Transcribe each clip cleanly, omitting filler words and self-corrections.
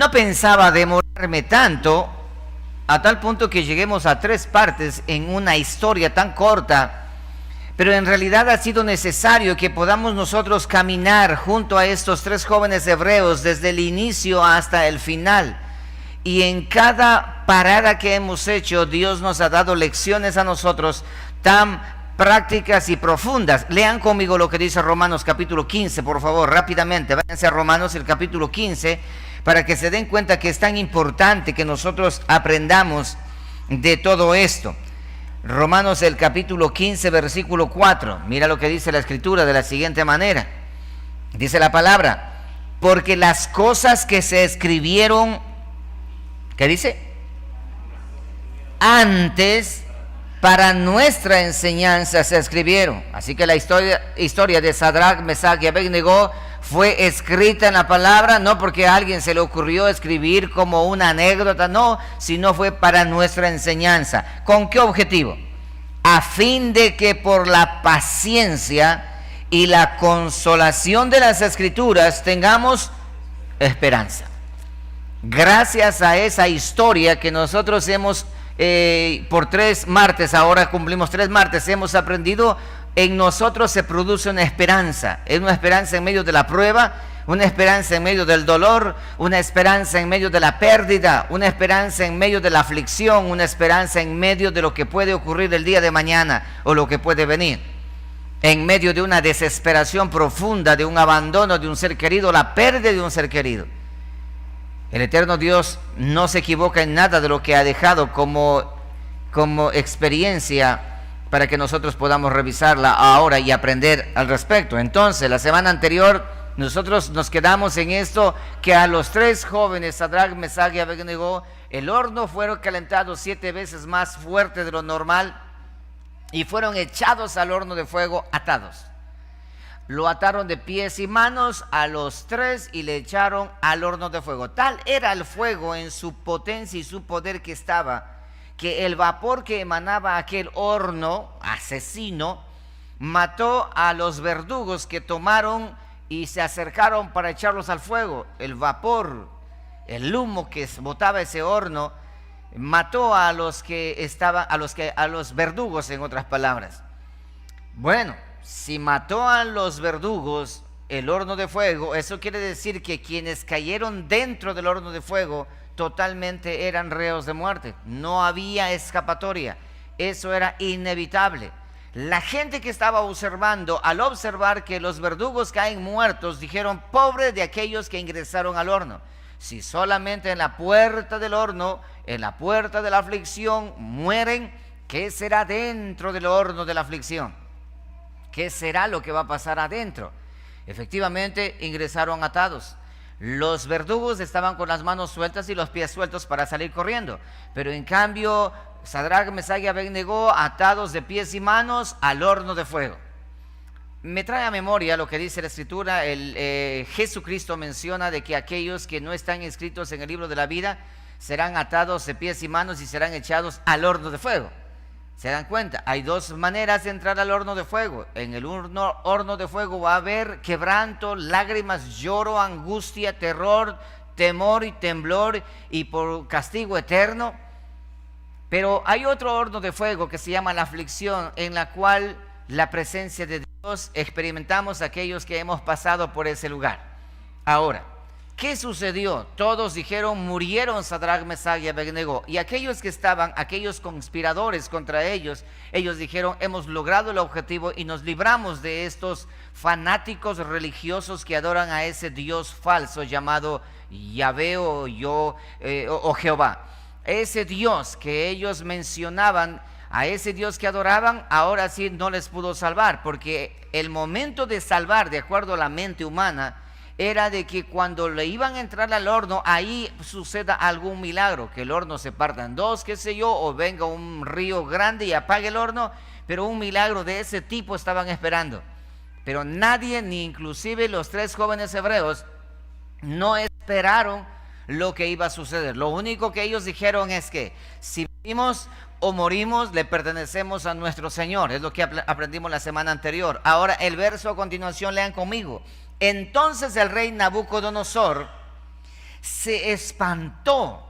No pensaba demorarme tanto, a tal punto que lleguemos a 3 partes en una historia tan corta, pero en realidad ha sido necesario que podamos nosotros caminar junto a estos 3 jóvenes hebreos desde el inicio hasta el final. Y en cada parada que hemos hecho, Dios nos ha dado lecciones a nosotros tan prácticas y profundas. Lean conmigo lo que dice Romanos capítulo 15, por favor, rápidamente. Váyanse a Romanos el capítulo 15 para que se den cuenta que es tan importante que nosotros aprendamos de todo esto. Romanos el capítulo 15, versículo 4. Mira lo que dice la Escritura de la siguiente manera. Dice la palabra: porque las cosas que se escribieron, ¿qué dice? Antes, para nuestra enseñanza se escribieron. Así que la historia de Sadrach, Mesach y Abednego fue escrita en la palabra, no porque a alguien se le ocurrió escribir como una anécdota, no, sino fue para nuestra enseñanza. ¿Con qué objetivo? A fin de que por la paciencia y la consolación de las Escrituras tengamos esperanza. Gracias a esa historia que nosotros hemos por 3 martes, ahora cumplimos 3 martes, hemos aprendido, en nosotros se produce una esperanza. Es una esperanza en medio de la prueba, una esperanza en medio del dolor, una esperanza en medio de la pérdida, una esperanza en medio de la aflicción, una esperanza en medio de lo que puede ocurrir el día de mañana o lo que puede venir. En medio de una desesperación profunda, de un abandono de un ser querido, la pérdida de un ser querido. El eterno Dios no se equivoca en nada de lo que ha dejado como experiencia para que nosotros podamos revisarla ahora y aprender al respecto. Entonces, la semana anterior nosotros nos quedamos en esto, que a los 3 jóvenes, Sadrach, Mesach y Abednego, el horno fueron calentados 7 veces más fuerte de lo normal y fueron echados al horno de fuego atados. Lo ataron de pies y manos a los 3 y le echaron al horno de fuego. Tal era el fuego en su potencia y su poder que estaba, que el vapor que emanaba aquel horno asesino mató a los verdugos que tomaron y se acercaron para echarlos al fuego. El vapor, el humo que botaba ese horno mató a los verdugos, en otras palabras. Bueno, si mató a los verdugos el horno de fuego, eso quiere decir que quienes cayeron dentro del horno de fuego totalmente eran reos de muerte. No había escapatoria. Eso era inevitable. La gente que estaba observando, al observar que los verdugos caen muertos, dijeron: pobre de aquellos que ingresaron al horno. Si solamente en la puerta del horno, en la puerta de la aflicción mueren, ¿qué será dentro del horno de la aflicción? ¿Qué será lo que va a pasar adentro? Efectivamente, ingresaron atados. Los verdugos estaban con las manos sueltas y los pies sueltos para salir corriendo. Pero en cambio, Sadrach, Mesach y Abednego atados de pies y manos al horno de fuego. Me trae a memoria lo que dice la Escritura. Jesucristo menciona de que aquellos que no están inscritos en el libro de la vida serán atados de pies y manos y serán echados al horno de fuego. ¿Se dan cuenta? Hay 2 maneras de entrar al horno de fuego. En el horno de fuego va a haber quebranto, lágrimas, lloro, angustia, terror, temor y temblor y por castigo eterno. Pero hay otro horno de fuego que se llama la aflicción, en la cual la presencia de Dios experimentamos aquellos que hemos pasado por ese lugar. Ahora, ¿qué sucedió? Todos dijeron: murieron Sadrach, Mesach y Abednego. Y aquellos que estaban, aquellos conspiradores contra ellos, ellos dijeron: hemos logrado el objetivo y nos libramos de estos fanáticos religiosos que adoran a ese Dios falso llamado Yahvé o Jehová. Ese Dios que ellos mencionaban, a ese Dios que adoraban, ahora sí no les pudo salvar, porque el momento de salvar, de acuerdo a la mente humana, era de que cuando le iban a entrar al horno, ahí suceda algún milagro, que el horno se parta en 2, qué sé yo, o venga un río grande y apague el horno, pero un milagro de ese tipo estaban esperando. Pero nadie, ni inclusive los 3 jóvenes hebreos, no esperaron lo que iba a suceder. Lo único que ellos dijeron es que si vivimos o morimos, le pertenecemos a nuestro Señor. Es lo que aprendimos la semana anterior. Ahora el verso a continuación, lean conmigo. Entonces el rey Nabucodonosor se espantó.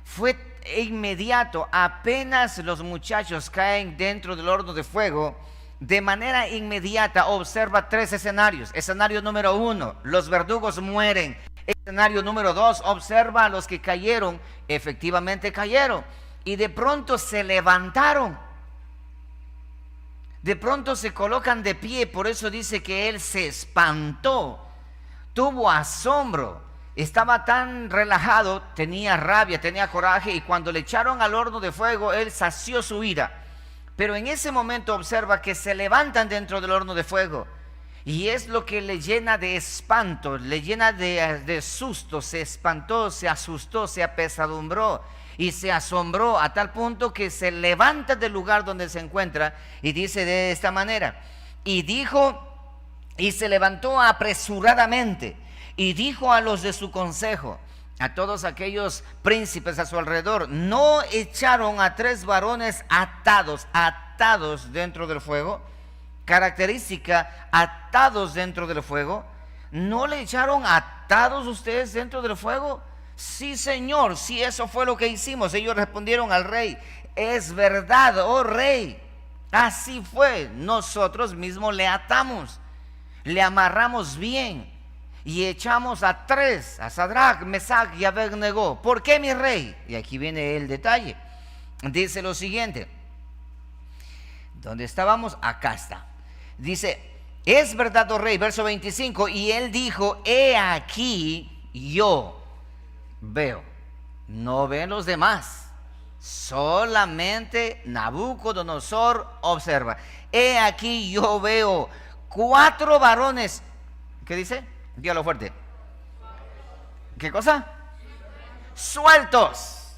Fue inmediato, apenas los muchachos caen dentro del horno de fuego, de manera inmediata observa tres escenarios. Escenario número 1, los verdugos mueren. Escenario número 2, observa a los que cayeron, efectivamente cayeron. Y de pronto se levantaron. De pronto se colocan de pie, por eso dice que él se espantó, tuvo asombro, estaba tan relajado, tenía rabia, tenía coraje, y cuando le echaron al horno de fuego, él sació su ira. Pero en ese momento observa que se levantan dentro del horno de fuego, y es lo que le llena de espanto, le llena de susto, se espantó, se asustó, se apesadumbró y se asombró a tal punto que se levanta del lugar donde se encuentra y dice de esta manera: y dijo, y se levantó apresuradamente y dijo a los de su consejo, a todos aquellos príncipes a su alrededor: ¿no echaron a 3 varones atados dentro del fuego? Característica, atados dentro del fuego. ¿No le echaron atados ustedes dentro del fuego? Sí, Señor, sí, eso fue lo que hicimos. Ellos respondieron al rey: es verdad, oh rey, así fue. Nosotros mismos le atamos, le amarramos bien y echamos a 3, a Sadrach, Mesach y Abednego. ¿Por qué, mi rey? Y aquí viene el detalle. Dice lo siguiente. ¿Dónde estábamos? Acá está. Dice: es verdad, oh rey, verso 25. Y él dijo: he aquí yo veo. No ven los demás, solamente Nabucodonosor observa. He aquí yo veo 4 varones. ¿Qué dice? Dígalo fuerte. ¿Qué cosa? Sueltos.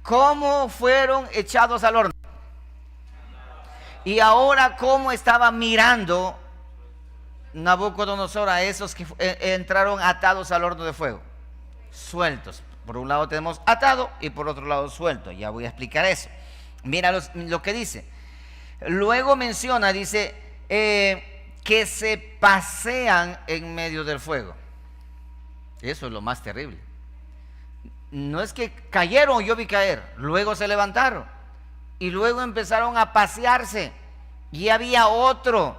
¿Cómo fueron echados al horno? Y ahora, ¿cómo estaba mirando Nabucodonosor a esos que entraron atados al horno de fuego? Sueltos. Por un lado tenemos atado y por otro lado suelto. Ya voy a explicar eso. Mira lo que dice. Luego menciona, dice, que se pasean en medio del fuego. Eso es lo más terrible. No es que cayeron, yo vi caer, luego se levantaron y luego empezaron a pasearse, y había otro,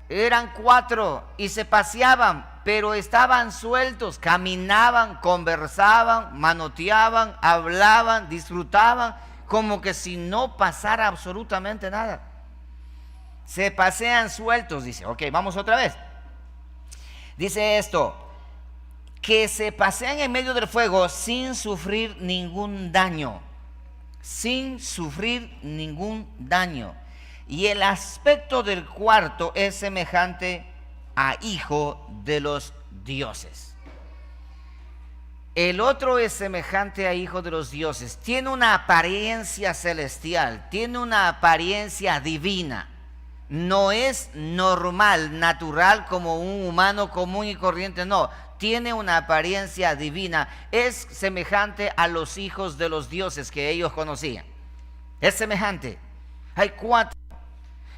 eran 4 y se paseaban, pero estaban sueltos, caminaban, conversaban, manoteaban, hablaban, disfrutaban, como que si no pasara absolutamente nada. Se pasean sueltos, dice. Ok, vamos otra vez. Dice esto: que se pasean en medio del fuego sin sufrir ningún daño. Sin sufrir ningún daño. Y el aspecto del cuarto es semejante a hijo de los dioses. El otro es semejante a hijo de los dioses. Tiene una apariencia celestial, tiene una apariencia divina. No es normal, natural, como un humano común y corriente, no. Tiene una apariencia divina. Es semejante a los hijos de los dioses que ellos conocían. Es semejante. Hay 4.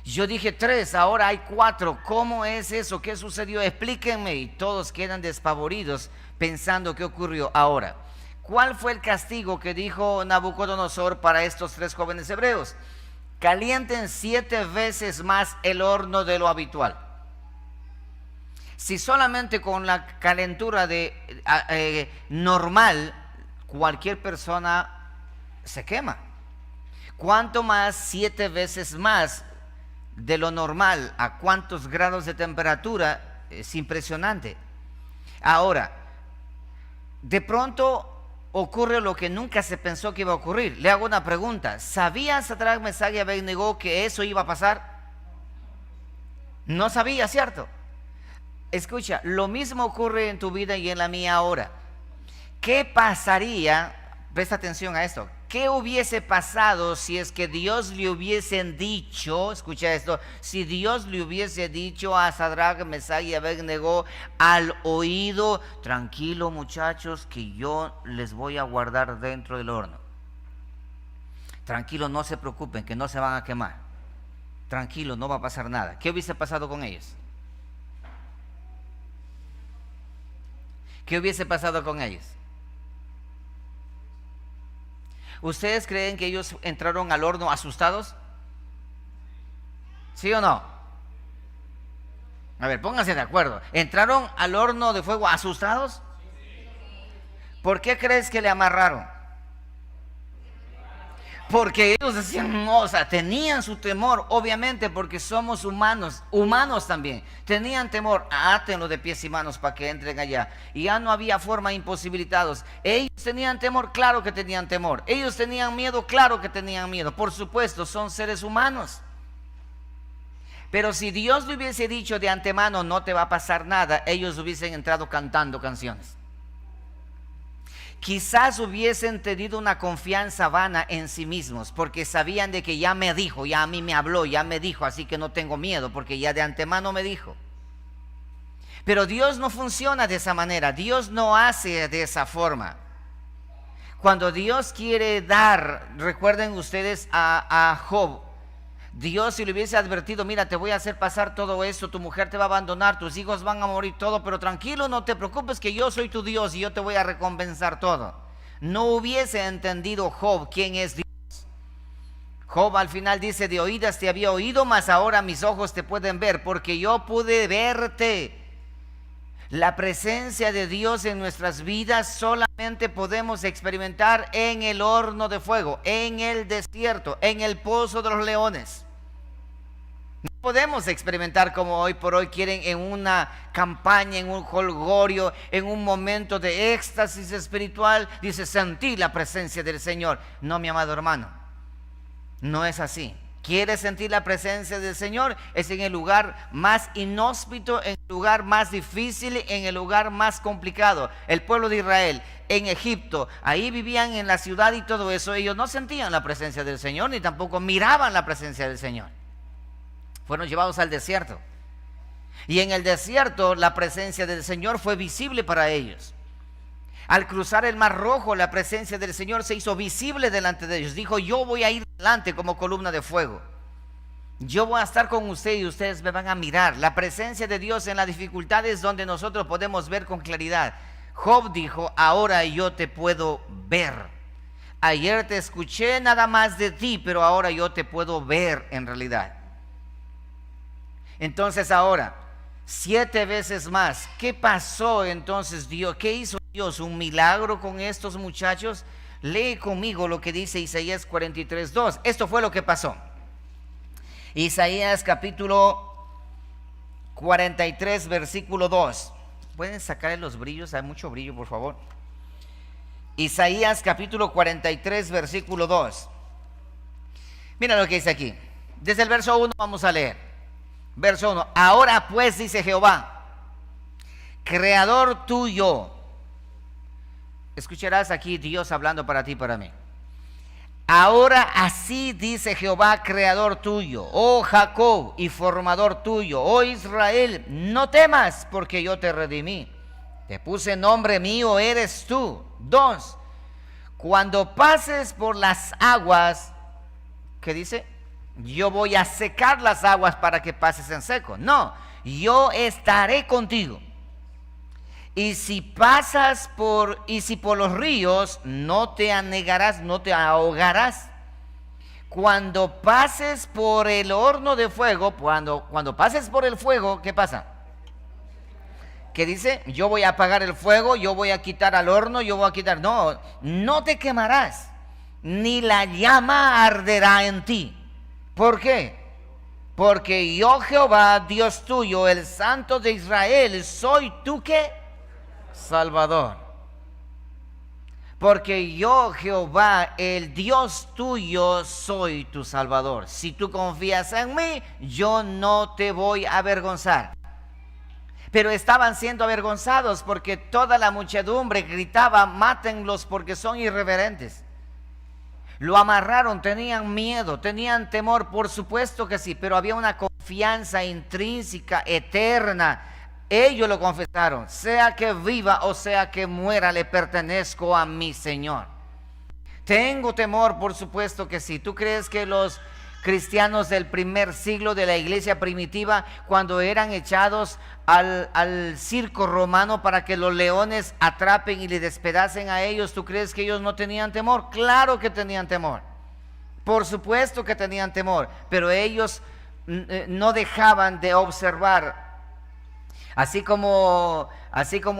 Yo dije 3, ahora hay 4. ¿Cómo es eso? ¿Qué sucedió? Explíquenme. Y todos quedan despavoridos pensando qué ocurrió ahora. ¿Cuál fue el castigo que dijo Nabucodonosor para estos 3 jóvenes hebreos? Calienten 7 veces más el horno de lo habitual. Si solamente con la calentura normal, cualquier persona se quema. ¿Cuánto más 7 veces más de lo normal? ¿A cuántos grados de temperatura? Es impresionante. Ahora, de pronto ocurre lo que nunca se pensó que iba a ocurrir. Le hago una pregunta: ¿sabía Sadrach, Mesach y Abednego que eso iba a pasar? No sabía, ¿cierto? Escucha, lo mismo ocurre en tu vida y en la mía ahora. ¿Qué pasaría? Presta atención a esto. ¿Qué hubiese pasado si es que Dios le hubiesen dicho, escucha esto, si Dios le hubiese dicho a Sadrach, Mesach y Abednego al oído: tranquilo, muchachos, que yo les voy a guardar dentro del horno. Tranquilo, no se preocupen, que no se van a quemar. Tranquilo, no va a pasar nada. ¿Qué hubiese pasado con ellos? ¿Qué hubiese pasado con ellos? ¿Ustedes creen que ellos entraron al horno asustados? ¿Sí o no? A ver, pónganse de acuerdo. ¿Entraron al horno de fuego asustados? ¿Por qué crees que le amarraron? Porque ellos decían, no, o sea, tenían su temor, obviamente, porque somos humanos también. Tenían temor, átenlo de pies y manos para que entren allá. Y ya no había forma, imposibilitados. Ellos tenían temor, claro que tenían temor. Ellos tenían miedo, claro que tenían miedo. Por supuesto, son seres humanos. Pero si Dios le hubiese dicho de antemano, no te va a pasar nada, ellos hubiesen entrado cantando canciones. Quizás hubiesen tenido una confianza vana en sí mismos, porque sabían de que ya me dijo, ya a mí me habló, ya me dijo, así que no tengo miedo, porque ya de antemano me dijo. Pero Dios no funciona de esa manera, Dios no hace de esa forma. Cuando Dios quiere dar, recuerden ustedes a Job, Dios si le hubiese advertido, mira, te voy a hacer pasar todo esto, tu mujer te va a abandonar, tus hijos van a morir, todo, pero tranquilo, no te preocupes que yo soy tu Dios y yo te voy a recompensar todo. No hubiese entendido Job quién es Dios. Job al final dice, de oídas te había oído, mas ahora mis ojos te pueden ver, porque yo pude verte. La presencia de Dios en nuestras vidas solamente podemos experimentar en el horno de fuego, en el desierto, en el pozo de los leones. No podemos experimentar como hoy por hoy quieren en una campaña, en un jolgorio, en un momento de éxtasis espiritual. Dice, sentí la presencia del Señor. No, mi amado hermano, no es así. ¿Quieres sentir la presencia del Señor? Es en el lugar más inhóspito, en el lugar más difícil, en el lugar más complicado. El pueblo de Israel en Egipto, ahí vivían en la ciudad y todo eso. Ellos no sentían la presencia del Señor, ni tampoco miraban la presencia del Señor. Fueron llevados al desierto. Y en el desierto la presencia del Señor fue visible para ellos. Al cruzar el Mar Rojo, la presencia del Señor se hizo visible delante de ellos. Dijo, yo voy a ir delante como columna de fuego. Yo voy a estar con ustedes y ustedes me van a mirar. La presencia de Dios en la dificultad es donde nosotros podemos ver con claridad. Job dijo, ahora yo te puedo ver. Ayer te escuché nada más de ti, pero ahora yo te puedo ver en realidad. Entonces ahora, 7 veces más. ¿Qué pasó entonces Dios? ¿Qué hizo Dios? ¿Un milagro con estos muchachos? Lee conmigo lo que dice Isaías 43:2. Esto fue lo que pasó. Isaías capítulo 43, versículo 2. ¿Pueden sacarle los brillos? Hay mucho brillo, por favor. Isaías capítulo 43, versículo 2. Mira lo que dice aquí. Desde el verso 1 vamos a leer. Verso 1. Ahora pues, dice Jehová, creador tuyo. Escucharás aquí Dios hablando para ti y para mí. Ahora así dice Jehová, creador tuyo, oh Jacob, y formador tuyo, oh Israel, no temas, porque yo te redimí. Te puse nombre mío, eres tú. 2. Cuando pases por las aguas, ¿qué dice? Yo voy a secar las aguas para que pases en seco. No, yo estaré contigo. Y si pasas por los ríos, no te anegarás, no te ahogarás. Cuando pases por el horno de fuego, cuando pases por el fuego, ¿qué pasa? ¿Qué dice? Yo voy a apagar el fuego, yo voy a quitar al horno, yo voy a quitar. No, no te quemarás, ni la llama arderá en ti. ¿Por qué? Porque yo Jehová, Dios tuyo, el Santo de Israel, soy tú ¿qué? Salvador. Porque yo Jehová, el Dios tuyo, soy tu Salvador. Si tú confías en mí, yo no te voy a avergonzar. Pero estaban siendo avergonzados porque toda la muchedumbre gritaba, mátenlos porque son irreverentes. Lo amarraron, tenían miedo, tenían temor, por supuesto que sí, pero había una confianza intrínseca, eterna. Ellos lo confesaron, sea que viva o sea que muera, le pertenezco a mi Señor. Tengo temor, por supuesto que sí. ¿Tú crees que los cristianos del primer siglo de la iglesia primitiva, cuando eran echados al circo romano para que los leones atrapen y le despedacen a ellos, ¿tú crees que ellos no tenían temor? Claro que tenían temor. Por supuesto que tenían temor, pero ellos no dejaban de observar. Así como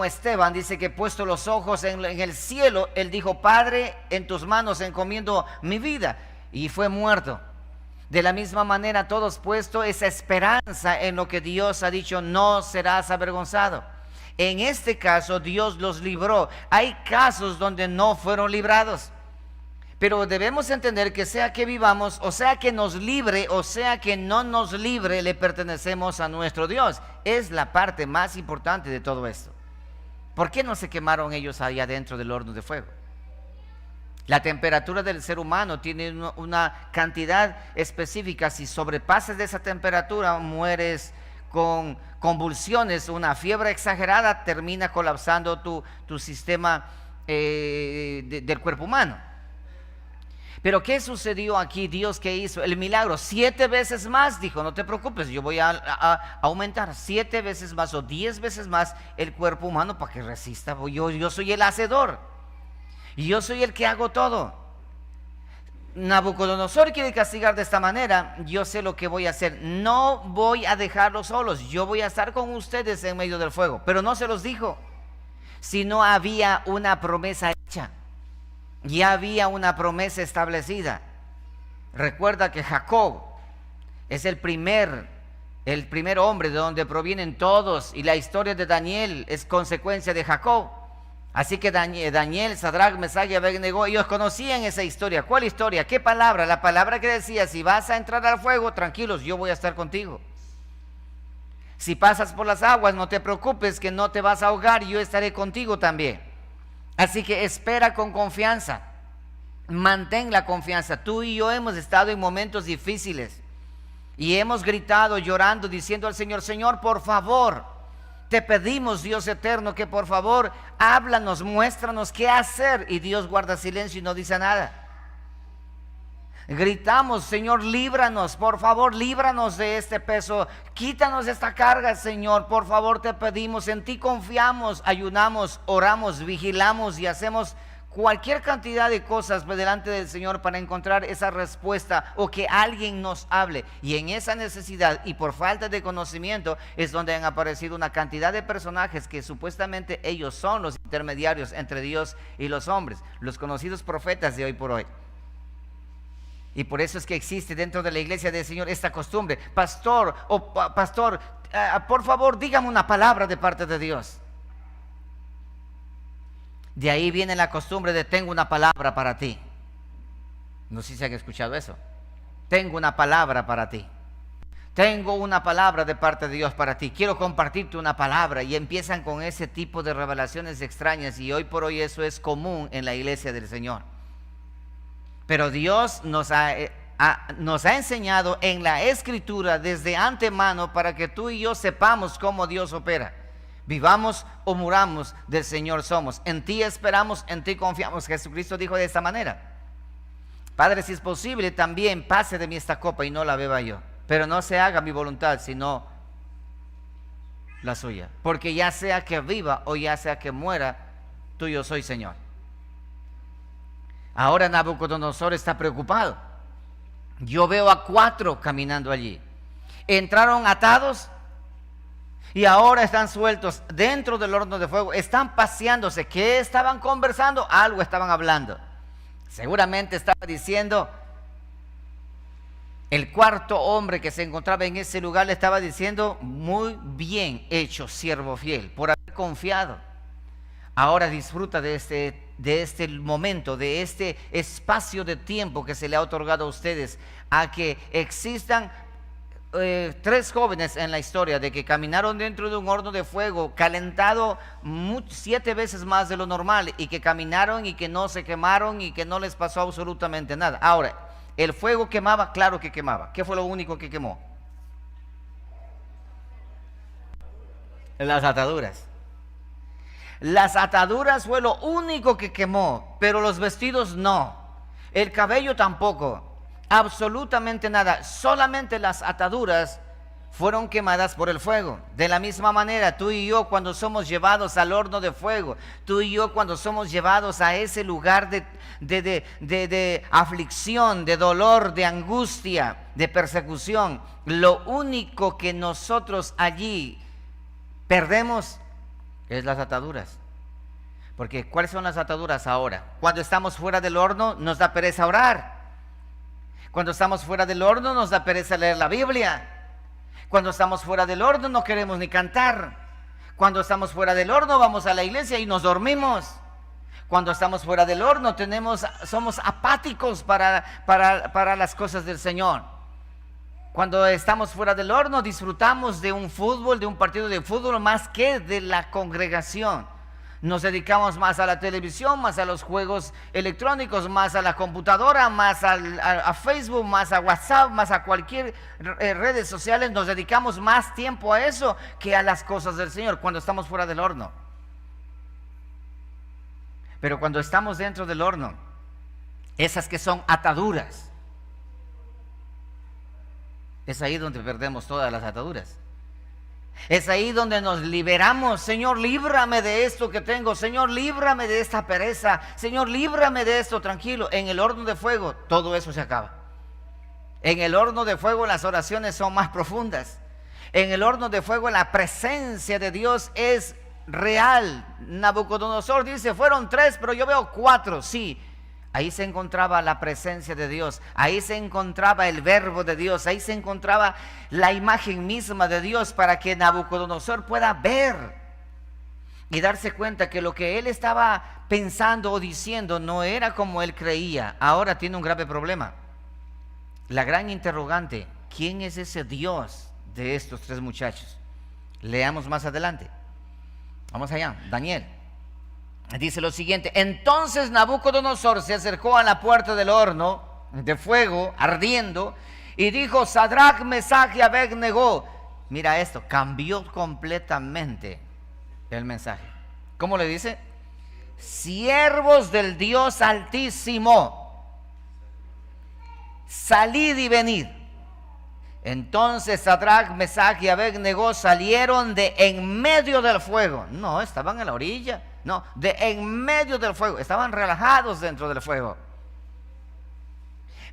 Esteban dice que puesto los ojos en el cielo, él dijo: Padre, en tus manos encomiendo mi vida, y fue muerto. De la misma manera, todos puesto esa esperanza en lo que Dios ha dicho: no serás avergonzado. En este caso, Dios los libró. Hay casos donde no fueron librados, pero debemos entender que sea que vivamos, o sea que nos libre, o sea que no nos libre, le pertenecemos a nuestro Dios. Es la parte más importante de todo esto. ¿Por qué no se quemaron ellos allá dentro del horno de fuego? La temperatura del ser humano tiene una cantidad específica. Si sobrepasas de esa temperatura, mueres con convulsiones. Una fiebre exagerada termina colapsando tu sistema del cuerpo humano. Pero ¿qué sucedió aquí? Dios, ¿qué hizo? El milagro, 7 veces más. Dijo: no te preocupes, yo voy a aumentar 7 veces más o 10 veces más el cuerpo humano para que resista. Yo soy el hacedor. Y yo soy el que hago todo. Nabucodonosor quiere castigar de esta manera. Yo sé lo que voy a hacer. No voy a dejarlos solos. Yo voy a estar con ustedes en medio del fuego. Pero no se los dijo, sino había una promesa hecha. Ya había una promesa establecida. Recuerda que Jacob es el primer hombre de donde provienen todos. Y la historia de Daniel es consecuencia de Jacob. Así que Daniel, Sadrach, Mesach y Abednego, ellos conocían esa historia. ¿Cuál historia? ¿Qué palabra? La palabra que decía: si vas a entrar al fuego, tranquilos, yo voy a estar contigo. Si pasas por las aguas, no te preocupes, que no te vas a ahogar, yo estaré contigo también. Así que espera con confianza, mantén la confianza. Tú y yo hemos estado en momentos difíciles y hemos gritado, llorando, diciendo al Señor: Señor, por favor, te pedimos, Dios eterno, que por favor háblanos, muéstranos qué hacer. Y Dios guarda silencio y no dice nada. Gritamos: Señor, líbranos, por favor, líbranos de este peso, quítanos esta carga, Señor, por favor te pedimos. En ti confiamos, ayunamos, oramos, vigilamos y hacemos cualquier cantidad de cosas delante del Señor para encontrar esa respuesta o que alguien nos hable. Y en esa necesidad y por falta de conocimiento es donde han aparecido una cantidad de personajes que supuestamente ellos son los intermediarios entre Dios y los hombres, los conocidos profetas de hoy por hoy. Y por eso es que existe dentro de la iglesia del Señor esta costumbre: pastor pastor, por favor dígame una palabra de parte de Dios. De ahí viene la costumbre de: tengo una palabra para ti. No sé si han escuchado eso. Tengo una palabra para ti. Tengo una palabra de parte de Dios para ti. Quiero compartirte una palabra. Y empiezan con ese tipo de revelaciones extrañas. Y hoy por hoy eso es común en la iglesia del Señor. Pero Dios nos ha enseñado en la Escritura desde antemano para que tú y yo sepamos cómo Dios opera. Vivamos o muramos, del Señor somos. En ti esperamos, en ti confiamos. Jesucristo dijo de esta manera: Padre, si es posible, también pase de mí esta copa y no la beba yo, pero no se haga mi voluntad, sino la suya. Porque ya sea que viva o ya sea que muera, tuyo soy, Señor. Ahora Nabucodonosor está preocupado. Yo veo a 4 caminando allí. Entraron atados y ahora están sueltos dentro del horno de fuego. Están paseándose. ¿Qué estaban conversando? Algo estaban hablando. Seguramente estaba diciendo, el 4.º hombre que se encontraba en ese lugar le estaba diciendo: muy bien hecho, siervo fiel, por haber confiado. Ahora disfruta de este momento, de este espacio de tiempo que se le ha otorgado a ustedes, a que existan 3 jóvenes en la historia de que caminaron dentro de un horno de fuego calentado 7 veces más de lo normal, y que caminaron y que no se quemaron y que no les pasó absolutamente nada. Ahora, ¿el fuego quemaba? Claro que quemaba. ¿Qué fue lo único que quemó? Las ataduras. Las ataduras fue lo único que quemó, pero los vestidos no. El cabello tampoco. absolutamente nada. Solamente las ataduras fueron quemadas por el fuego. De la misma manera, tú y yo cuando somos llevados al horno de fuego, tú y yo cuando somos llevados a ese lugar de aflicción, de dolor, de angustia, de persecución, lo único que nosotros allí perdemos es las ataduras. Porque ¿cuáles son las ataduras ahora? Cuando estamos fuera del horno nos da pereza orar. Cuando estamos fuera del horno nos da pereza leer la Biblia. Cuando estamos fuera del horno no queremos ni cantar. Cuando estamos fuera del horno vamos a la iglesia y nos dormimos. Cuando estamos fuera del horno somos apáticos para las cosas del Señor. Cuando estamos fuera del horno disfrutamos de un fútbol, de un partido de fútbol más que de la congregación. Nos dedicamos más a la televisión, más a los juegos electrónicos, más a la computadora, más a Facebook, más a WhatsApp, más a cualquier redes sociales. Nos dedicamos más tiempo a eso que a las cosas del Señor cuando estamos fuera del horno. Pero cuando estamos dentro del horno, esas que son ataduras, es ahí donde perdemos todas las ataduras. Es ahí donde nos liberamos. Señor, líbrame de esto que tengo. Señor, líbrame de esta pereza. Señor, líbrame de esto, tranquilo. En el horno de fuego todo eso se acaba. En el horno de fuego las oraciones son más profundas. En el horno de fuego la presencia de Dios es real. Nabucodonosor dice, fueron 3, pero yo veo 4. Sí, ahí se encontraba la presencia de Dios, ahí se encontraba el verbo de Dios, ahí se encontraba la imagen misma de Dios para que Nabucodonosor pueda ver y darse cuenta que lo que él estaba pensando o diciendo no era como él creía. Ahora tiene un grave problema. La gran interrogante, ¿quién es ese Dios de estos 3 muchachos? Leamos más adelante. Vamos allá, Daniel. Dice lo siguiente: entonces Nabucodonosor se acercó a la puerta del horno de fuego ardiendo y dijo, Sadrach, Mesach y Abed-Nego. Mira esto, cambió completamente el mensaje. ¿Cómo le dice? Siervos del Dios Altísimo, salid y venid. Entonces Sadrach, Mesach y Abed-Nego salieron de en medio del fuego. No, estaban en la orilla. No, de en medio del fuego. Estaban relajados dentro del fuego.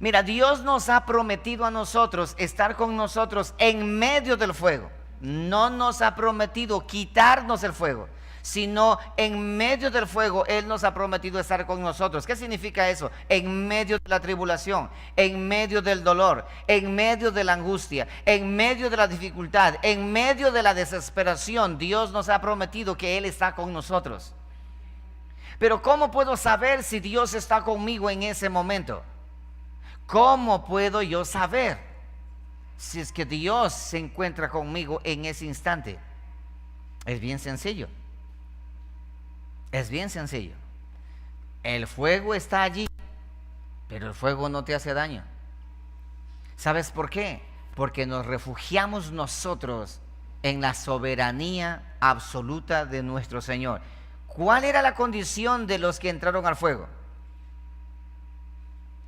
Mira, Dios nos ha prometido a nosotros estar con nosotros en medio del fuego. No nos ha prometido quitarnos el fuego, sino en medio del fuego Él nos ha prometido estar con nosotros. ¿Qué significa eso? En medio de la tribulación, en medio del dolor, en medio de la angustia, en medio de la dificultad, en medio de la desesperación, Dios nos ha prometido que Él está con nosotros. Pero ¿cómo puedo saber si Dios está conmigo en ese momento? ¿Cómo puedo yo saber si es que Dios se encuentra conmigo en ese instante? Es bien sencillo. Es bien sencillo. El fuego está allí, pero el fuego no te hace daño. ¿Sabes por qué? Porque nos refugiamos nosotros en la soberanía absoluta de nuestro Señor. ¿Cuál era la condición de los que entraron al fuego?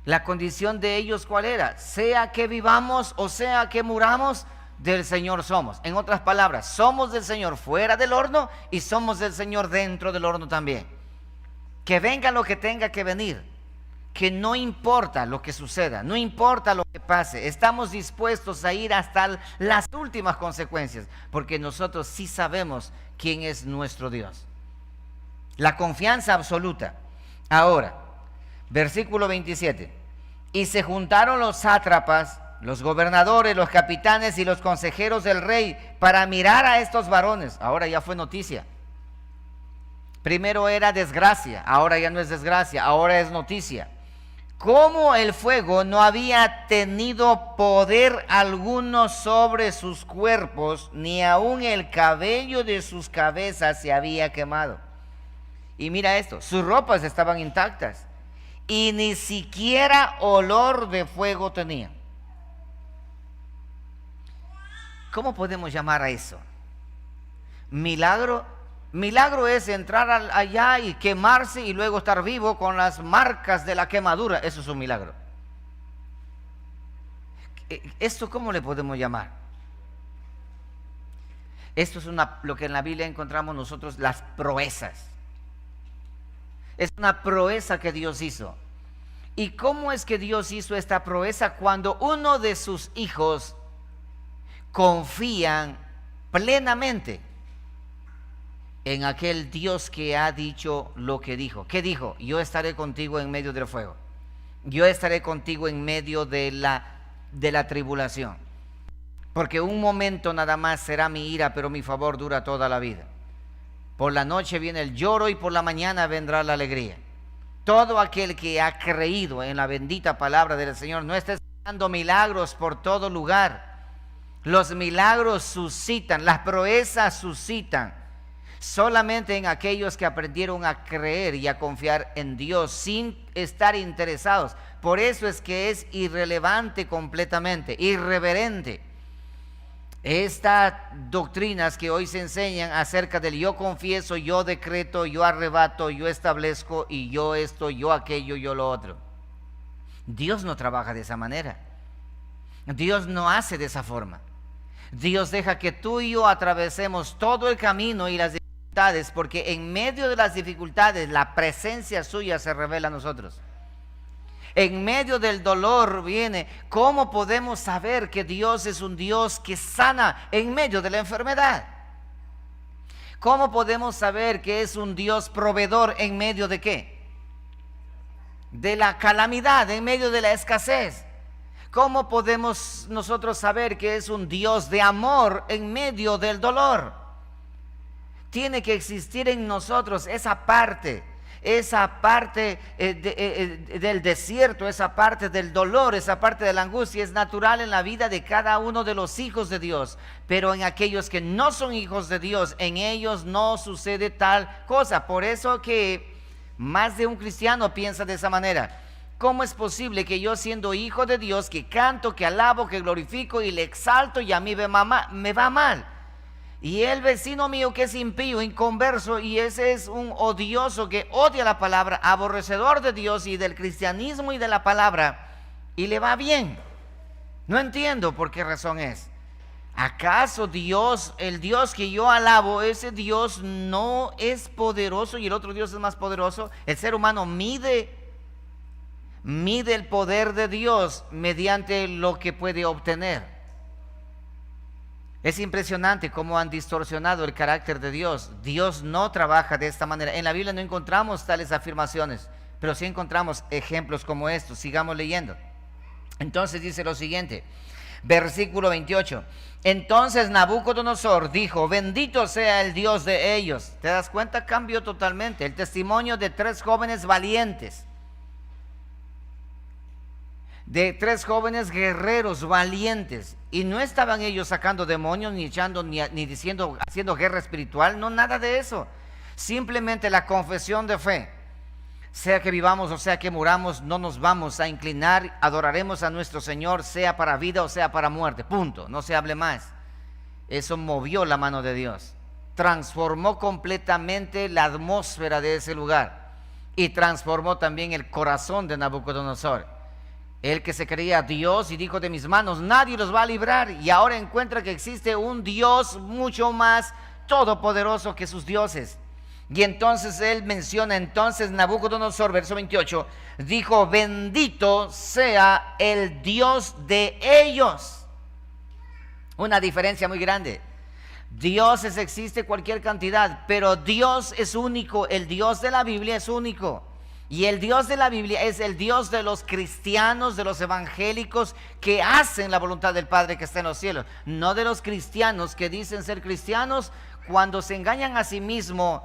La condición de ellos, ¿cuál era? Sea que vivamos o sea que muramos, del Señor somos. En otras palabras, somos del Señor fuera del horno y somos del Señor dentro del horno también. Que venga lo que tenga que venir, que no importa lo que suceda, no importa lo que pase, estamos dispuestos a ir hasta las últimas consecuencias, porque nosotros sí sabemos quién es nuestro Dios. La confianza absoluta. Ahora, versículo 27. Y se juntaron los sátrapas, los gobernadores, los capitanes y los consejeros del rey para mirar a estos varones. Ahora ya fue noticia. Primero era desgracia, ahora ya no es desgracia, ahora es noticia. Cómo el fuego no había tenido poder alguno sobre sus cuerpos, ni aun el cabello de sus cabezas se había quemado. Y mira esto, sus ropas estaban intactas y ni siquiera olor de fuego tenía. ¿Cómo podemos llamar a eso? Milagro. Milagro es entrar allá y quemarse y luego estar vivo con las marcas de la quemadura. Eso es un milagro. ¿Esto cómo le podemos llamar? Esto es lo que en la Biblia encontramos nosotros, las proezas. Es una proeza que Dios hizo. ¿Y cómo es que Dios hizo esta proeza? Cuando uno de sus hijos confían plenamente en aquel Dios que ha dicho lo que dijo. ¿Qué dijo? Yo estaré contigo en medio del fuego. Yo estaré contigo en medio de la tribulación. Porque un momento nada más será mi ira, pero mi favor dura toda la vida. Por la noche viene el lloro y por la mañana vendrá la alegría. Todo aquel que ha creído en la bendita palabra del Señor no está esperando milagros por todo lugar. Los milagros suscitan, las proezas suscitan solamente en aquellos que aprendieron a creer y a confiar en Dios sin estar interesados. Por eso es que es irrelevante completamente, irreverente. Estas doctrinas que hoy se enseñan acerca del yo confieso, yo decreto, yo arrebato, yo establezco y yo esto, yo aquello, yo lo otro. Dios no trabaja de esa manera. Dios no hace de esa forma. Dios deja que tú y yo atravesemos todo el camino y las dificultades, porque en medio de las dificultades la presencia suya se revela a nosotros. En medio del dolor viene, ¿cómo podemos saber que Dios es un Dios que sana en medio de la enfermedad? ¿Cómo podemos saber que es un Dios proveedor en medio de qué? De la calamidad, en medio de la escasez. ¿Cómo podemos nosotros saber que es un Dios de amor en medio del dolor? Tiene que existir en nosotros esa parte del desierto, esa parte del dolor, esa parte de la angustia. Es natural en la vida de cada uno de los hijos de Dios, pero en aquellos que no son hijos de Dios, en ellos no sucede tal cosa. Por eso que más de un cristiano piensa de esa manera. ¿Cómo es posible que yo, siendo hijo de Dios, que canto, que alabo, que glorifico y le exalto, y a mí me va mal? Y el vecino mío que es impío, inconverso, y ese es un odioso que odia la palabra, aborrecedor de Dios y del cristianismo y de la palabra, y le va bien. No entiendo por qué razón es. ¿Acaso Dios, el Dios que yo alabo, ese Dios no es poderoso y el otro Dios es más poderoso? El ser humano mide el poder de Dios mediante lo que puede obtener. Es impresionante cómo han distorsionado el carácter de Dios. Dios no trabaja de esta manera. En la Biblia no encontramos tales afirmaciones, pero sí encontramos ejemplos como estos. Sigamos leyendo. Entonces dice lo siguiente, versículo 28. Entonces Nabucodonosor dijo, bendito sea el Dios de ellos. ¿Te das cuenta? Cambió totalmente. El testimonio de 3 jóvenes valientes. De 3 jóvenes guerreros valientes, y no estaban ellos sacando demonios, ni echando, ni diciendo, haciendo guerra espiritual, no, nada de eso. Simplemente la confesión de fe. Sea que vivamos o sea que muramos, no nos vamos a inclinar, adoraremos a nuestro Señor, sea para vida o sea para muerte, punto, no se hable más. Eso movió la mano de Dios, transformó completamente la atmósfera de ese lugar, y transformó también el corazón de Nabucodonosor. El que se creía Dios y dijo, de mis manos nadie los va a librar, y ahora encuentra que existe un Dios mucho más todopoderoso que sus dioses. Y entonces él menciona, entonces Nabucodonosor, verso 28, dijo, bendito sea el Dios de ellos. Una diferencia muy grande. Dioses existe cualquier cantidad, pero Dios es único, el Dios de la Biblia es único. Y el Dios de la Biblia es el Dios de los cristianos, de los evangélicos que hacen la voluntad del Padre que está en los cielos. No de los cristianos que dicen ser cristianos cuando se engañan a sí mismos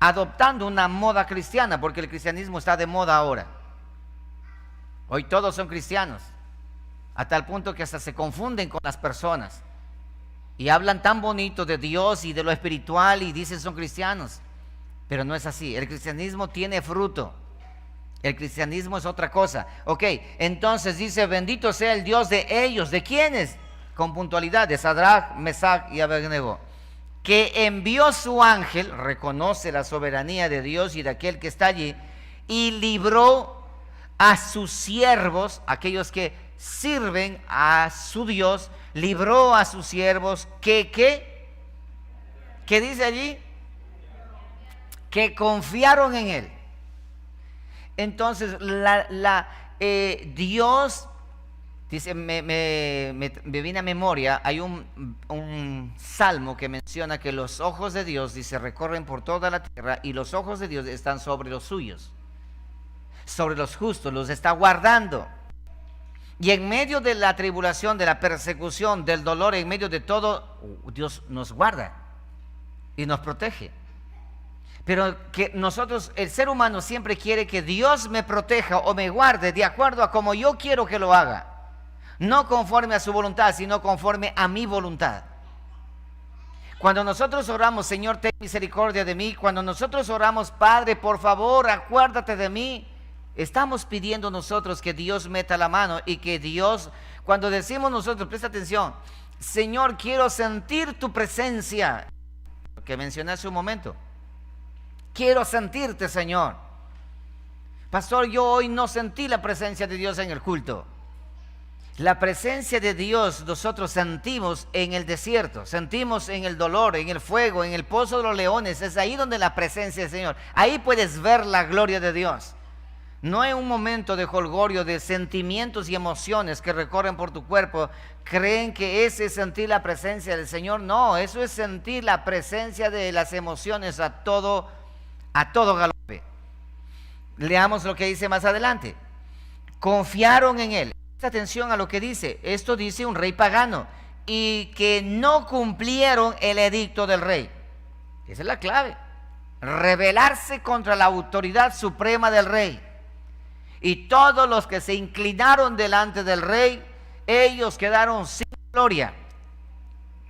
adoptando una moda cristiana, porque el cristianismo está de moda ahora. Hoy todos son cristianos, a tal punto que hasta se confunden con las personas. Y hablan tan bonito de Dios y de lo espiritual y dicen son cristianos. Pero no es así. El cristianismo tiene fruto. El cristianismo es otra cosa. Ok, entonces dice, bendito sea el Dios de ellos. ¿De quiénes? Con puntualidad, de Sadrach, Mesach y Abednego, que envió su ángel, reconoce la soberanía de Dios y de aquel que está allí, y libró a sus siervos, aquellos que sirven a su Dios, libró a sus siervos ¿qué dice allí? Que confiaron en Él. Entonces, Dios, dice, me viene a memoria, hay un salmo que menciona que los ojos de Dios, dice, recorren por toda la tierra y los ojos de Dios están sobre los suyos, sobre los justos, los está guardando. Y en medio de la tribulación, de la persecución, del dolor, en medio de todo, Dios nos guarda y nos protege. Pero que nosotros, el ser humano siempre quiere que Dios me proteja o me guarde de acuerdo a como yo quiero que lo haga. No conforme a su voluntad, sino conforme a mi voluntad. Cuando nosotros oramos, Señor, ten misericordia de mí. Cuando nosotros oramos, Padre, por favor, acuérdate de mí. Estamos pidiendo nosotros que Dios meta la mano y que Dios, cuando decimos nosotros, presta atención, Señor, quiero sentir tu presencia, lo que mencioné hace un momento. Quiero sentirte, Señor. Pastor, yo hoy no sentí la presencia de Dios en el culto. La presencia de Dios nosotros sentimos en el desierto, sentimos en el dolor, en el fuego, en el pozo de los leones. Es ahí donde la presencia del Señor. Ahí puedes ver la gloria de Dios. No en un momento de jolgorio, de sentimientos y emociones que recorren por tu cuerpo. ¿Creen que ese es sentir la presencia del Señor? No, eso es sentir la presencia de las emociones a todo galope. Leamos lo que dice más adelante. Confiaron en Él. Presta atención a lo que dice. Esto dice un rey pagano. Y que no cumplieron el edicto del rey. Esa es la clave. Rebelarse contra la autoridad suprema del rey. Y todos los que se inclinaron delante del rey, ellos quedaron sin gloria.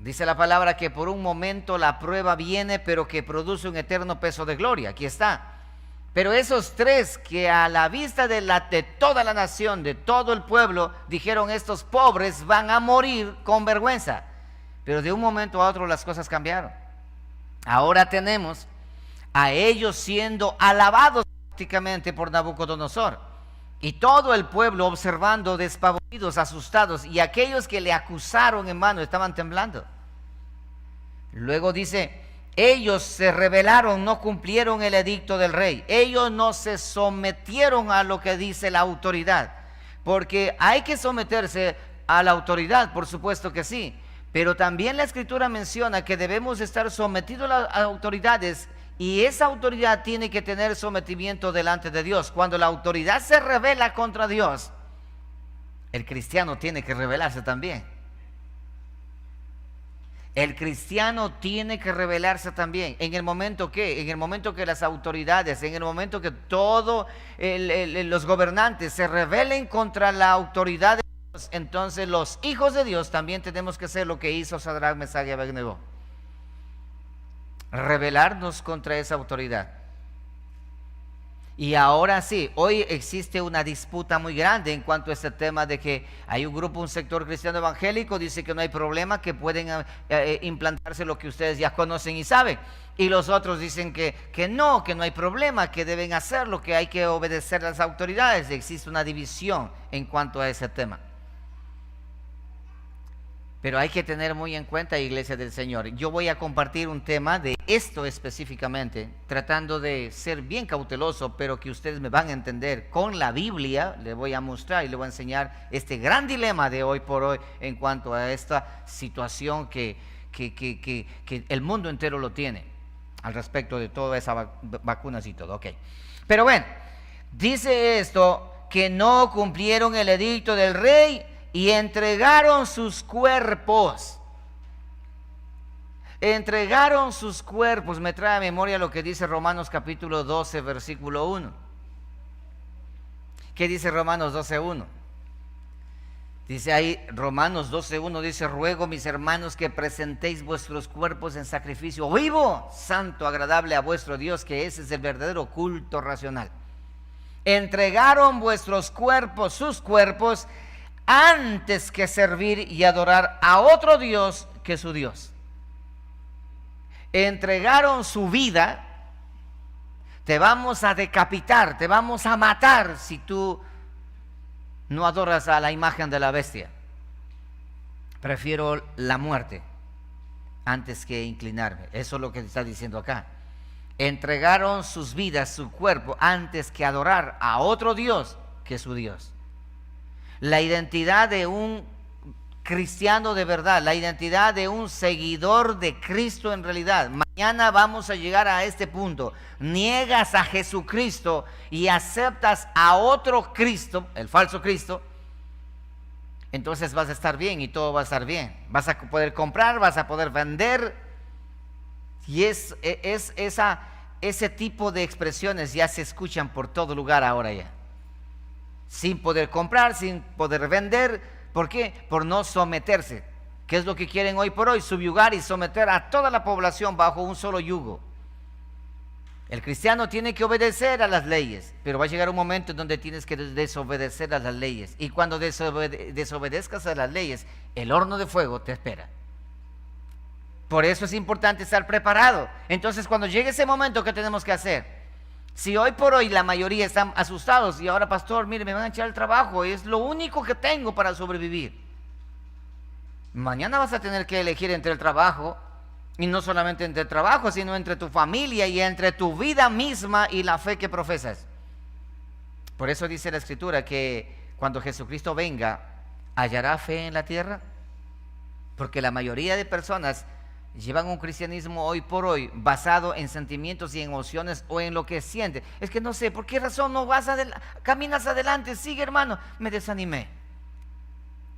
Dice la palabra que por un momento la prueba viene, pero que produce un eterno peso de gloria. Aquí está. Pero esos tres que a la vista de toda la nación, de todo el pueblo, dijeron: estos pobres van a morir con vergüenza. Pero de un momento a otro las cosas cambiaron. Ahora tenemos a ellos siendo alabados prácticamente por Nabucodonosor. Y todo el pueblo observando, despavoridos, asustados, y aquellos que le acusaron, hermano, estaban temblando. Luego dice: ellos se rebelaron, no cumplieron el edicto del rey. Ellos no se sometieron a lo que dice la autoridad. Porque hay que someterse a la autoridad, por supuesto que sí. Pero también la Escritura menciona que debemos estar sometidos a las autoridades. Y esa autoridad tiene que tener sometimiento delante de Dios. Cuando la autoridad se rebela contra Dios, el cristiano tiene que rebelarse también. El cristiano tiene que rebelarse también. ¿En el momento qué? En el momento que las autoridades, en el momento que todos los gobernantes se rebelen contra la autoridad de Dios, entonces los hijos de Dios también tenemos que hacer lo que hizo Sadrach, Mesach y Abednego. Rebelarnos contra esa autoridad. Y ahora sí, hoy existe una disputa muy grande en cuanto a este tema de que hay un grupo, un sector cristiano evangélico, dice que no hay problema, que pueden implantarse lo que ustedes ya conocen y saben. Y los otros dicen que no hay problema, que deben hacerlo, que hay que obedecer a las autoridades. Existe una división en cuanto a ese tema. Pero hay que tener muy en cuenta, Iglesia del Señor. Yo voy a compartir un tema de esto específicamente, tratando de ser bien cauteloso, pero que ustedes me van a entender. Con la Biblia les voy a mostrar y les voy a enseñar este gran dilema de hoy por hoy en cuanto a esta situación que el mundo entero lo tiene al respecto de todas esas vacunas y todo. Okay. Pero bueno, dice esto, que no cumplieron el edicto del rey y entregaron sus cuerpos. Entregaron sus cuerpos. Me trae a memoria lo que dice Romanos capítulo 12, versículo 1. ¿Qué dice Romanos 12:1? Dice ahí, Romanos 12:1 dice: ruego, mis hermanos, que presentéis vuestros cuerpos en sacrificio vivo, santo, agradable a vuestro Dios, que ese es el verdadero culto racional. Entregaron vuestros cuerpos, sus cuerpos, antes que servir y adorar a otro Dios que su Dios. Entregaron su vida. Te vamos a decapitar, te vamos a matar si tú no adoras a la imagen de la bestia. Prefiero la muerte antes que inclinarme. Eso es lo que está diciendo acá. Entregaron sus vidas, su cuerpo, antes que adorar a otro Dios que su Dios. La identidad de un cristiano de verdad, la identidad de un seguidor de Cristo en realidad. Mañana vamos a llegar a este punto. Niegas a Jesucristo y aceptas a otro Cristo, el falso Cristo, entonces vas a estar bien y todo va a estar bien. Vas a poder comprar, vas a poder vender. Y ese tipo de expresiones ya se escuchan por todo lugar ahora ya. Sin poder comprar, sin poder vender. ¿Por qué? Por no someterse. ¿Qué es lo que quieren hoy por hoy? Subyugar y someter a toda la población bajo un solo yugo. El cristiano tiene que obedecer a las leyes, pero va a llegar un momento en donde tienes que desobedecer a las leyes. Y cuando desobedezcas a las leyes, el horno de fuego te espera. Por eso es importante estar preparado. Entonces, cuando llegue ese momento, ¿qué tenemos que hacer? Si hoy por hoy la mayoría están asustados y ahora, pastor, mire, me van a echar el trabajo, es lo único que tengo para sobrevivir. Mañana vas a tener que elegir entre el trabajo, y no solamente entre el trabajo, sino entre tu familia y entre tu vida misma y la fe que profesas. Por eso dice la Escritura que cuando Jesucristo venga, ¿hallará fe en la tierra? Porque la mayoría de personas llevan un cristianismo hoy por hoy basado en sentimientos y emociones o en lo que siente. Es que no sé, ¿por qué razón no caminas adelante? Sigue, hermano. Me desanimé.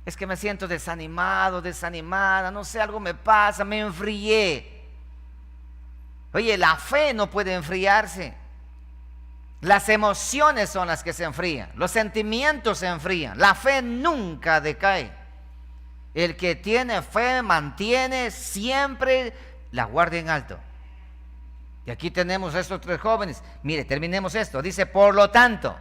Es que me siento desanimado, desanimada, no sé, algo me pasa, me enfrié. Oye, la fe no puede enfriarse. Las emociones son las que se enfrían, los sentimientos se enfrían. La fe nunca decae. El que tiene fe mantiene siempre la guardia en alto. Y aquí tenemos a estos tres jóvenes. Mire, terminemos esto. Dice, por lo tanto,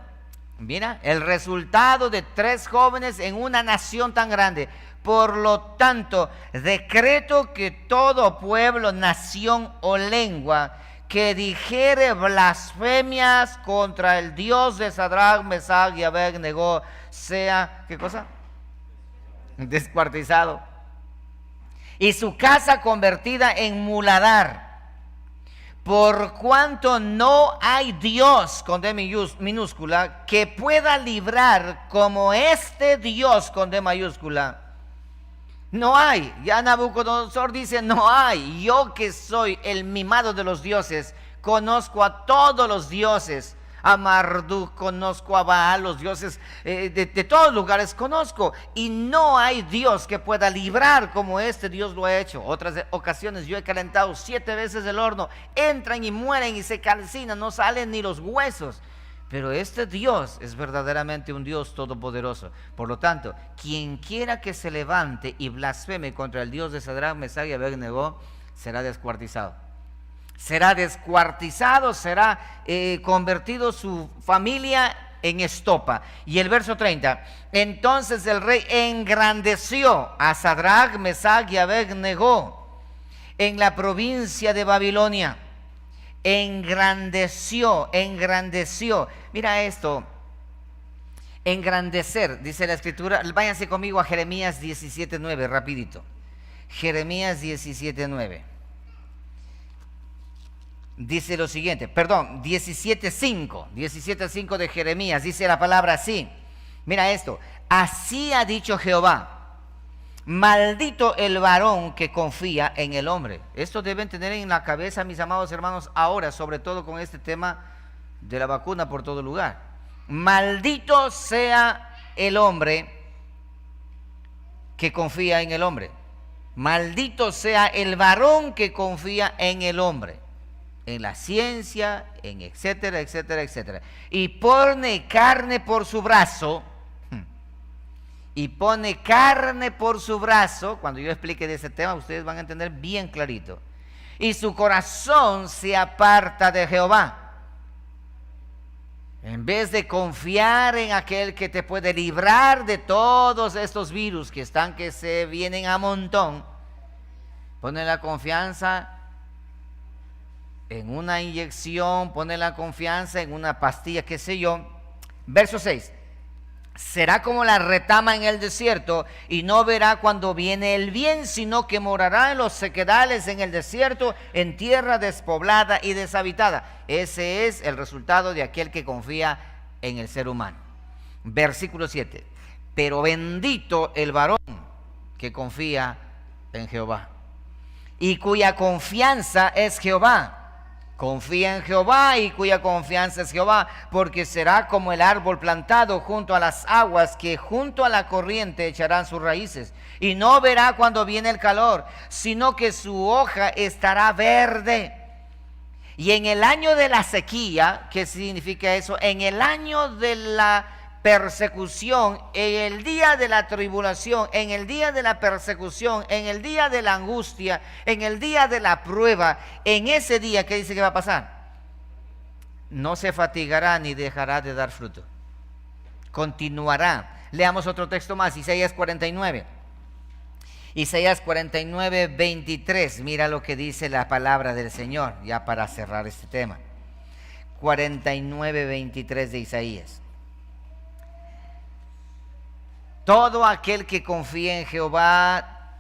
mira, el resultado de tres jóvenes en una nación tan grande. Por lo tanto, decreto que todo pueblo, nación o lengua que dijere blasfemias contra el Dios de Sadrach, Mesach y Abed-Nego sea, ¿qué cosa? Descuartizado, y su casa convertida en muladar, por cuanto no hay Dios con D minúscula que pueda librar como este Dios con D mayúscula. No hay. Ya Nabucodonosor dice, no hay. Yo que soy el mimado de los dioses, conozco a todos los dioses. A Marduk conozco, a Baal, los dioses de todos lugares conozco, y no hay Dios que pueda librar como este Dios lo ha hecho. Otras ocasiones yo he calentado 7 veces el horno, entran y mueren y se calcinan, no salen ni los huesos. Pero este Dios es verdaderamente un Dios todopoderoso. Por lo tanto, quien quiera que se levante y blasfeme contra el Dios de Sadrach, Mesach y Abed-Nego será descuartizado. Será descuartizado, será convertido su familia en estopa. Y el verso 30, entonces el rey engrandeció a Sadrach, Mesach y Abed-Nego en la provincia de Babilonia. Engrandeció. Mira esto, engrandecer, dice la Escritura. Váyanse conmigo a Jeremías 17:9, rapidito. Jeremías 17:9. Dice lo siguiente, 17:5 de Jeremías, dice la palabra así. Mira esto, así ha dicho Jehová, maldito el varón que confía en el hombre. Esto deben tener en la cabeza, mis amados hermanos, ahora, sobre todo con este tema de la vacuna por todo lugar. Maldito sea el hombre que confía en el hombre. Maldito sea el varón que confía en el hombre, en la ciencia, en etcétera, etcétera, etcétera. Y pone carne por su brazo. Y pone carne por su brazo. Cuando yo explique de ese tema, ustedes van a entender bien clarito. Y su corazón se aparta de Jehová. En vez de confiar en aquel que te puede librar de todos estos virus que se vienen a montón, pone la confianza en una inyección, pone la confianza en una pastilla, qué sé yo. Verso 6. Será como la retama en el desierto y no verá cuando viene el bien, sino que morará en los sequedales, en el desierto, en tierra despoblada y deshabitada. Ese es el resultado de aquel que confía en el ser humano. Versículo 7. Pero bendito el varón que confía en Jehová y cuya confianza es Jehová. Confía en Jehová y cuya confianza es Jehová, porque será como el árbol plantado junto a las aguas, que junto a la corriente echarán sus raíces. Y no verá cuando viene el calor, sino que su hoja estará verde. Y en el año de la sequía, ¿qué significa eso? En el año de la persecución, en el día de la tribulación, en el día de la persecución, en el día de la angustia, en el día de la prueba, en ese día, ¿qué dice que va a pasar? No se fatigará ni dejará de dar fruto. Continuará. Leamos otro texto más, Isaías 49. Isaías 49, 23. Mira lo que dice la palabra del Señor, ya para cerrar este tema. 49, 23 de Isaías. Todo aquel que confíe en Jehová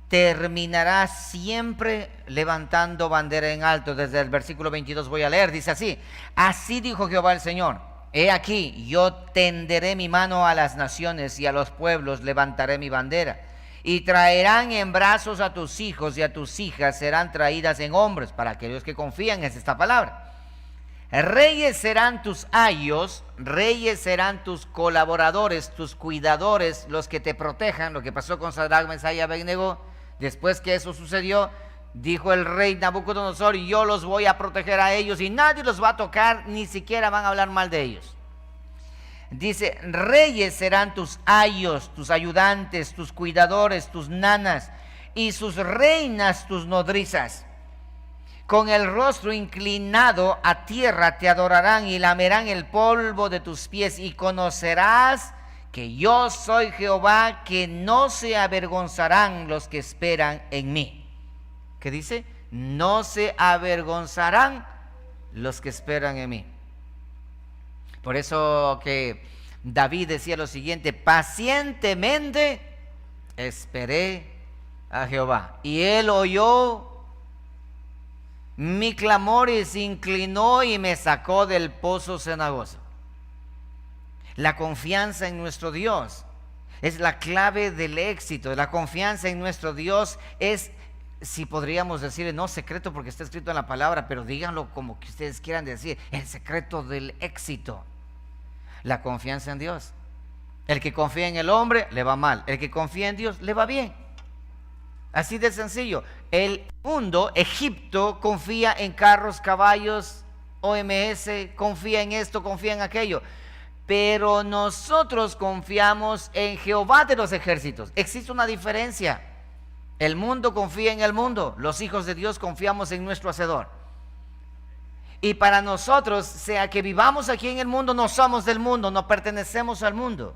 terminará siempre levantando bandera en alto. Desde el versículo 22 voy a leer, dice así: así dijo Jehová el Señor, he aquí, yo tenderé mi mano a las naciones y a los pueblos levantaré mi bandera. Y traerán en brazos a tus hijos y a tus hijas serán traídas en hombros. Para aquellos que confían es esta palabra. Reyes serán tus ayos, reyes serán tus colaboradores, tus cuidadores, los que te protejan. Lo que pasó con Sadrach, Mesach y Abednego. Después que eso sucedió, dijo el rey Nabucodonosor: yo los voy a proteger a ellos y nadie los va a tocar, ni siquiera van a hablar mal de ellos. Dice: reyes serán tus ayos, tus ayudantes, tus cuidadores, tus nanas, y sus reinas tus nodrizas. Con el rostro inclinado a tierra te adorarán y lamerán el polvo de tus pies, y conocerás que yo soy Jehová, que no se avergonzarán los que esperan en mí. ¿Qué dice? No se avergonzarán los que esperan en mí. Por eso que David decía lo siguiente: pacientemente esperé a Jehová, y él oyó mi clamor y se inclinó y me sacó del pozo cenagoso. La confianza en nuestro Dios es la clave del éxito. La confianza en nuestro Dios es, si podríamos decir, no secreto porque está escrito en la palabra, pero díganlo como que ustedes quieran decir, el secreto del éxito. La confianza en Dios. El que confía en el hombre le va mal, el que confía en Dios le va bien. Así de sencillo. El mundo, Egipto, confía en carros, caballos, OMS, confía en esto, confía en aquello. Pero nosotros confiamos en Jehová de los ejércitos. Existe una diferencia. El mundo confía en el mundo. Los hijos de Dios confiamos en nuestro Hacedor. Y para nosotros, sea que vivamos aquí en el mundo, no somos del mundo, no pertenecemos al mundo.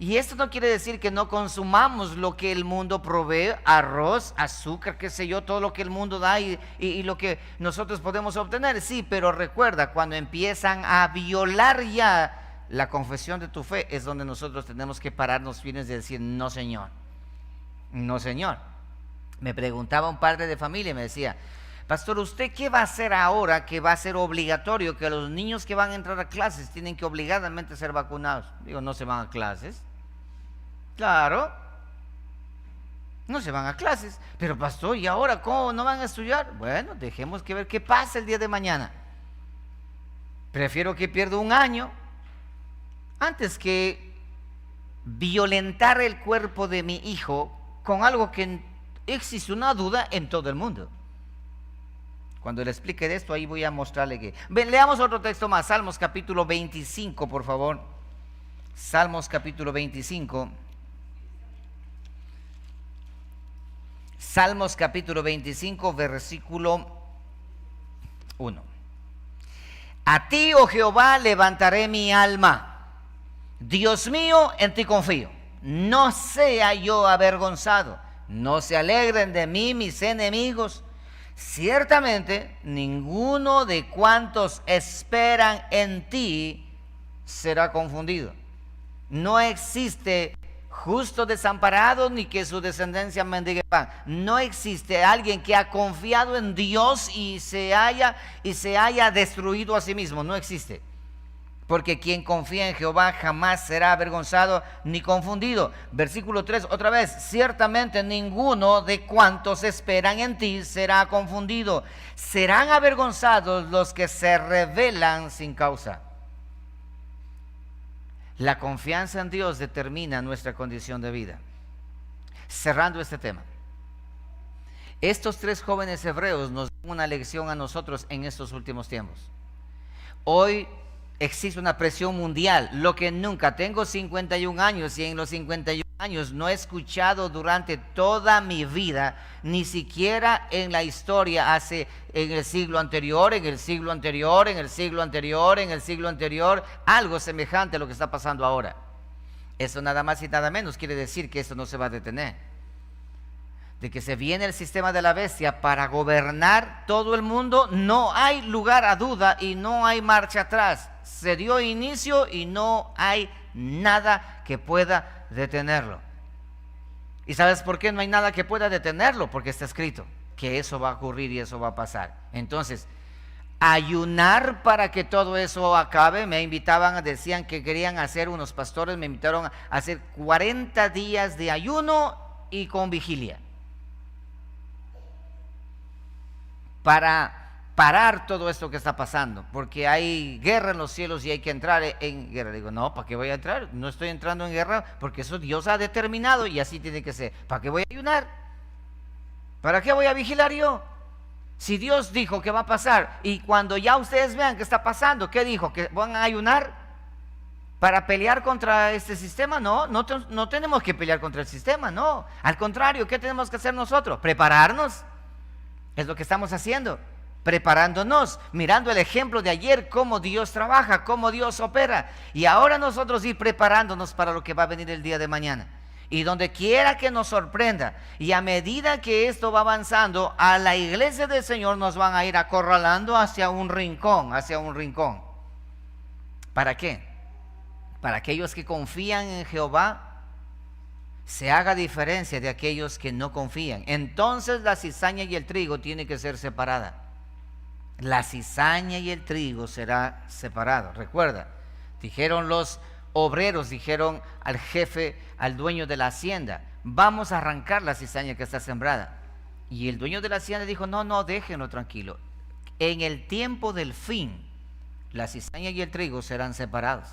Y esto no quiere decir que no consumamos lo que el mundo provee: arroz, azúcar, qué sé yo, todo lo que el mundo da y lo que nosotros podemos obtener. Sí, pero recuerda, cuando empiezan a violar ya la confesión de tu fe, es donde nosotros tenemos que pararnos firmes y decir: no, Señor, no, Señor. Me preguntaba un padre de familia y me decía: pastor, ¿usted qué va a hacer ahora que va a ser obligatorio que los niños que van a entrar a clases tienen que obligadamente ser vacunados? Digo, ¿no se van a clases? Claro, no se van a clases. Pero pastor, ¿y ahora cómo no van a estudiar? Bueno, dejemos que ver qué pasa el día de mañana. Prefiero que pierda un año antes que violentar el cuerpo de mi hijo con algo que existe una duda en todo el mundo. Cuando le explique de esto, ahí voy a mostrarle que... Leamos otro texto más, Salmos capítulo 25, por favor. Salmos capítulo 25. Salmos capítulo 25, versículo 1. A ti, oh Jehová, levantaré mi alma. Dios mío, en ti confío. No sea yo avergonzado. No se alegren de mí mis enemigos. Ciertamente, ninguno de cuantos esperan en ti será confundido. No existe justo desamparado ni que su descendencia mendigue pan. No existe alguien que ha confiado en Dios y se haya destruido a sí mismo. No existe. Porque quien confía en Jehová jamás será avergonzado ni confundido. Versículo 3, otra vez. Ciertamente ninguno de cuantos esperan en ti será confundido. Serán avergonzados los que se rebelan sin causa. La confianza en Dios determina nuestra condición de vida. Cerrando este tema. Estos 3 jóvenes hebreos nos dan una lección a nosotros en estos últimos tiempos. Hoy existe una presión mundial, lo que nunca. Tengo 51 años y en los 51 años no he escuchado durante toda mi vida, ni siquiera en la historia en el siglo anterior, algo semejante a lo que está pasando ahora. Eso nada más y nada menos quiere decir que esto no se va a detener. De que se viene el sistema de la bestia para gobernar todo el mundo, no hay lugar a duda y no hay marcha atrás. Se dio inicio y no hay nada que pueda detenerlo. ¿Y sabes por qué no hay nada que pueda detenerlo? Porque está escrito que eso va a ocurrir y eso va a pasar. Entonces, ayunar para que todo eso acabe. Decían que querían hacer, unos pastores me invitaron a hacer 40 días de ayuno y con vigilia, para parar todo esto que está pasando, porque hay guerra en los cielos y hay que entrar en guerra. Digo, no, ¿para qué voy a entrar? No estoy entrando en guerra, porque eso Dios ha determinado y así tiene que ser. ¿Para qué voy a ayunar? ¿Para qué voy a vigilar yo? Si Dios dijo que va a pasar, y cuando ya ustedes vean que está pasando, ¿qué dijo? ¿Que van a ayunar para pelear contra este sistema? No tenemos que pelear contra el sistema, no. Al contrario, ¿qué tenemos que hacer nosotros? Prepararnos. Es lo que estamos haciendo, preparándonos, mirando el ejemplo de ayer, cómo Dios trabaja, cómo Dios opera. Y ahora nosotros ir preparándonos para lo que va a venir el día de mañana. Y donde quiera que nos sorprenda, y a medida que esto va avanzando, a la iglesia del Señor nos van a ir acorralando hacia un rincón. ¿Para qué? Para aquellos que confían en Jehová, se haga diferencia de aquellos que no confían. Entonces la cizaña y el trigo tienen que ser separadas. La cizaña y el trigo será separado. Recuerda, dijeron los obreros, dijeron al jefe, al dueño de la hacienda, vamos a arrancar la cizaña que está sembrada. Y el dueño de la hacienda dijo, no, déjenlo tranquilo. En el tiempo del fin, la cizaña y el trigo serán separados.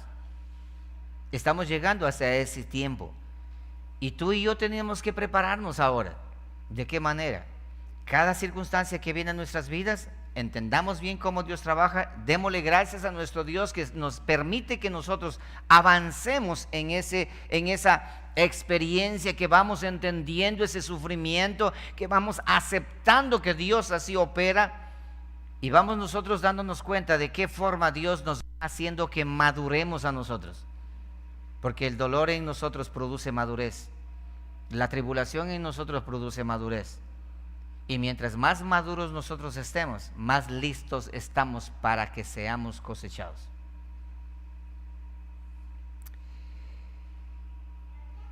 Estamos llegando hacia ese tiempo. Y tú y yo tenemos que prepararnos ahora. ¿De qué manera? Cada circunstancia que viene a nuestras vidas, entendamos bien cómo Dios trabaja, démosle gracias a nuestro Dios que nos permite que nosotros avancemos en esa experiencia, que vamos entendiendo ese sufrimiento, que vamos aceptando que Dios así opera, y vamos nosotros dándonos cuenta de qué forma Dios nos va haciendo que maduremos a nosotros. Porque el dolor en nosotros produce madurez. La tribulación en nosotros produce madurez. Y mientras más maduros nosotros estemos, más listos estamos para que seamos cosechados.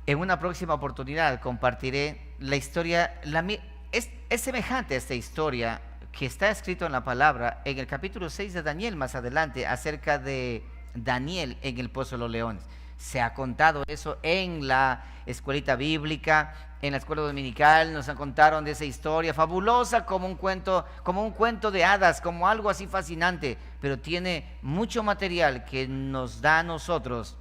En una próxima oportunidad compartiré la historia, es semejante a esta historia que está escrito en la palabra en el capítulo 6 de Daniel más adelante, acerca de Daniel en el pozo de los leones. Se ha contado eso en la escuelita bíblica, en la escuela dominical, nos contaron de esa historia fabulosa, como un cuento de hadas, como algo así fascinante, pero tiene mucho material que nos da a nosotros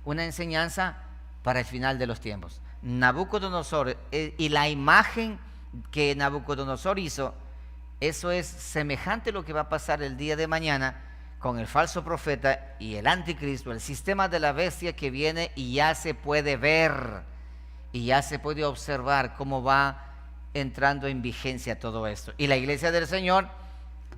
una enseñanza para el final de los tiempos. Nabucodonosor y la imagen que Nabucodonosor hizo, eso es semejante a lo que va a pasar el día de mañana con el falso profeta y el anticristo, el sistema de la bestia que viene, y ya se puede ver y ya se puede observar cómo va entrando en vigencia todo esto. Y la iglesia del Señor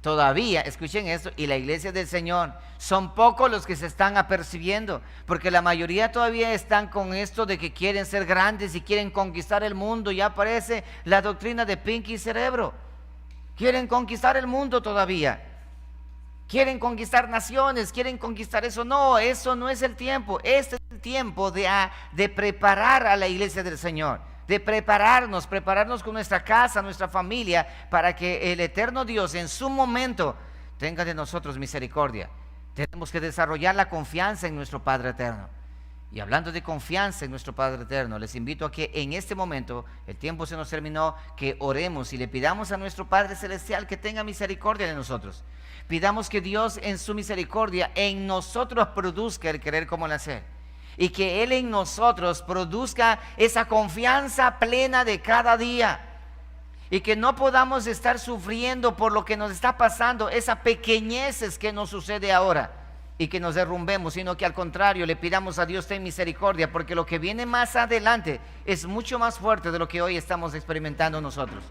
todavía, escuchen esto, y la iglesia del Señor, son pocos los que se están apercibiendo, porque la mayoría todavía están con esto de que quieren ser grandes y quieren conquistar el mundo. Ya aparece la doctrina de Pinky Cerebro. Quieren conquistar el mundo todavía. quieren conquistar naciones, quieren conquistar eso. No, eso no es el tiempo. Este es el tiempo de preparar a la iglesia del Señor, de prepararnos con nuestra casa, nuestra familia, para que el eterno Dios en su momento tenga de nosotros misericordia. Tenemos que desarrollar la confianza en nuestro Padre eterno. Y hablando de confianza en nuestro Padre eterno, les invito a que en este momento, el tiempo se nos terminó, que oremos y le pidamos a nuestro Padre celestial que tenga misericordia de nosotros. Pidamos que Dios en su misericordia en nosotros produzca el querer como el hacer, y que Él en nosotros produzca esa confianza plena de cada día, y que no podamos estar sufriendo por lo que nos está pasando, esas pequeñeces que nos sucede ahora, y que nos derrumbemos, sino que al contrario le pidamos a Dios ten misericordia, porque lo que viene más adelante es mucho más fuerte de lo que hoy estamos experimentando nosotros.